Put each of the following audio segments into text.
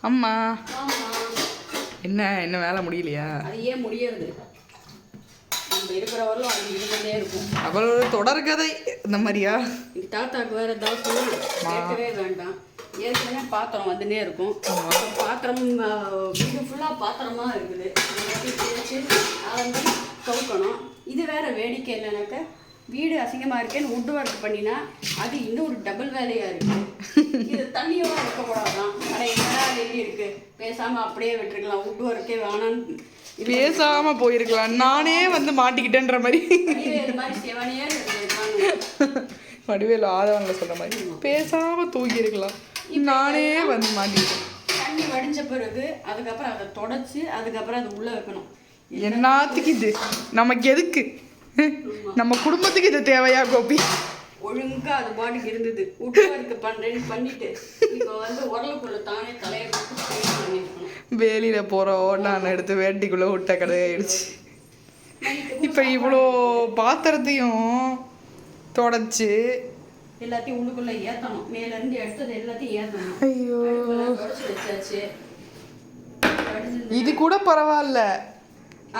அம்மா என்ன வேலை முடியலையா? அது ஏன் முடியறது? நம்ம இருக்கிற வரலும் அது இருந்துகிட்டே இருக்கும். அவளோட தொடர் கதை இந்த மாதிரியா? தாத்தாக்கு வேற ஏதாவது கேட்கவே வேண்டாம். ஏற்கனவே பாத்திரம் வந்துன்னே இருக்கும். பாத்திரம் வீடு ஃபுல்லாக பாத்திரமா இருக்குது. தேய்ச்சி அதை மாதிரி கவுக்கணும். இது வேற வேடிக்கை இல்லைனாக்க வீடு அசிங்கமாக இருக்கேன்னு வுட் ஒர்க் பண்ணினா அது இன்னும் ஒரு டபுள் வேலையாக இருக்குது. இது தண்ணியோட இருக்கக்கூடாதான். ஆனால் என்னடா வெளியே இருக்கு, பேசாமல் அப்படியே விட்டுருக்கலாம். வுட் ஒர்க்கே வேணான்னு பேசாம போயிருக்கலாம். நானே வந்து மாட்டிக்கிட்டேன்ற மாதிரி சிவனையே வடிவேலு ஆதவன்ல சொல்ற மாதிரி பேசாம தூக்கி இருக்கலாம். நானே வந்து மாட்டிக்கிட்டேன். தண்ணி வடிஞ்ச பிறகு அதுக்கப்புறம் அதை தொடச்சு அதுக்கப்புறம் அதை உள்ள வைக்கணும். என்னத்துக்கு இது? நமக்கு எதுக்கு? நம்ம குடும்பத்துக்கு இது தேவையா கோபி? ஒழுங்கா அது பாட்டுக்கு இருந்தது. உட்வர்க்கு பண்றேன்னு பண்ணிட்டு இப்போ வந்து உரலுக்குள்ள தானே தலையை பண்ணிருக்கணும். வேலியில போறோம் நான் எடுத்து வேட்டிக்குள்ள விட்ட கடையாயிடுச்சு. இப்ப இவ்வளோ பாத்திரத்தையும் தொடச்சு எல்லாத்தையும் உள்ளுக்குள்ள ஏத்தணும். மேல இருந்து எடுத்தது எல்லாத்தையும் ஏத்தணும். ஐயோ, வச்சாச்சு. இது கூட பரவாயில்ல.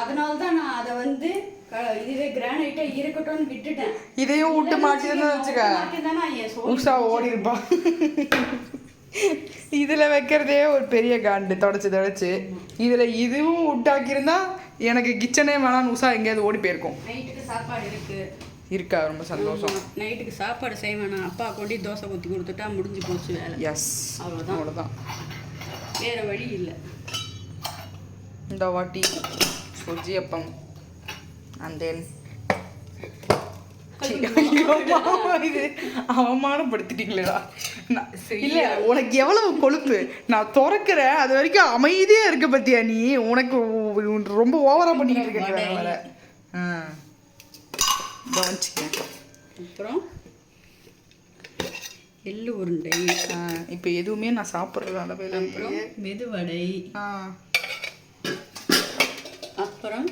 அதனாலதான் நான் அதை வந்து இதுவே கிரானைட்டா இருக்கட்டும்னு விட்டுட்டேன். இதையும் விட்டு மாட்டிதான் வச்சுக்க உஷா ஓடி இருப்பா. இதுல வைக்கிறதே ஒரு பெரிய காண்டு. தொடச்சு இதுவும் விட்டாக்கியிருந்தா எனக்கு கிச்சனே வேணான்னு உஷா எங்கேயாவது ஓடி போயிருக்கும். நைட்டுக்கு சாப்பாடு இருக்கா? ரொம்ப சந்தோஷம். நைட்டுக்கு சாப்பாடு செய்வேன். அப்பா கொண்டு தோசை ஊற்றி கொடுத்துட்டா முடிஞ்சு போச்சு வேலை. எஸ், அவ்வளோதான். வேற வழி இல்லை. இந்த வாட்டி சுஜி அப்பம் and then அவமானப்படுத்திட்டீங்களா? இல்ல, உனக்கு எவ்வளவு கொழுப்பு. நான் திறக்கிறேன் அது வரைக்கும் அமைதியா இருக்க பத்தியா நீ? உனக்கு ரொம்ப ஓவரா பண்ணிட்டு இருக்க. அப்புறம் எள்ளு உருண்டை. இப்போ எதுவுமே நான் சாப்பிட்றது அளவில். மெதுவடை. அப்புறம்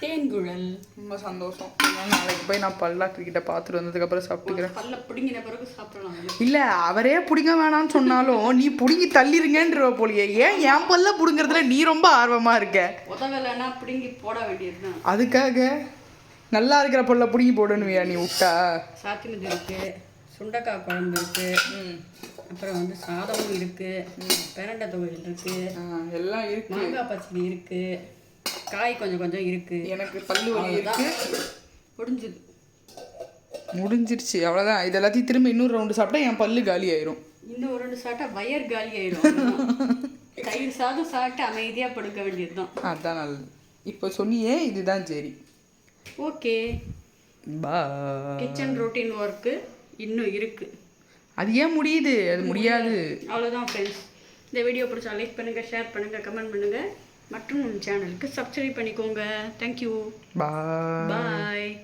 தேன்குழல். ரொம்ப சந்தோஷம். நாளைக்கு போய் நான் பல்லாக்கிட்ட பார்த்துட்டு வந்ததுக்கப்புறம் சாப்பிட்டுக்கிறேன். பல்ல பிடிங்கின பிறகு சாப்பிடலாம். இல்லை, அவரே பிடிங்க வேணான்னு சொன்னாலும் நீ பிடுங்கி தள்ளிருங்கன்ற போலியே. ஏன் என் பல்ல பிடுங்கிறதுல நீ ரொம்ப ஆர்வமாக இருக்க? உதவலைன்னா பிடுங்கி போட வேண்டியதுதான். அதுக்காக நல்லா இருக்கிற பல்ல பிடுங்கி போடணுவியா நீ விட்டா? சாத்திமதி இருக்கு, சுண்டக்காய் குழம்பு இருக்கு, அப்புறம் வந்து சாதமும் இருக்கு, பிரண்டை துவையல் இருக்கு, எல்லாம் இருக்கு. மாங்காய் பச்சடி இருக்கு, காய் கொஞ்சம் இருக்கு. எனக்கு பல்லு வலி இருக்கு. முடிஞ்சிருச்சு, அவ்வளோதான். இது எல்லாத்தையும் திரும்ப இன்னொரு ரவுண்டு சாப்பிட்டா என் பல்லு காலி ஆயிரும். இன்னும் ரெண்டு சாப்பிட்டா வயர் காலி ஆயிரும். தயிர் சாதம் சாப்பிட்டு அமைதியா படுக்க வேண்டியதுதான். அதான் நல்லது. இப்போ சொன்னியே, இதுதான் சரி. ஓகே, பாய். கிச்சன் ரொட்டீன் ஒர்க்கு இன்னும் இருக்கு. அது ஏன் முடியுது? அது முடியாது. அவ்வளோதான் ஃப்ரெண்ட்ஸ். இந்த வீடியோ பிடிச்சா லைக் பண்ணுங்க, ஷேர் பண்ணுங்க, கமெண்ட் பண்ணுங்க, மற்றும் சேனலுக்கு சப்ஸ்கிரைப் பண்ணிக்கோங்க. தேங்க்யூ. பாய்.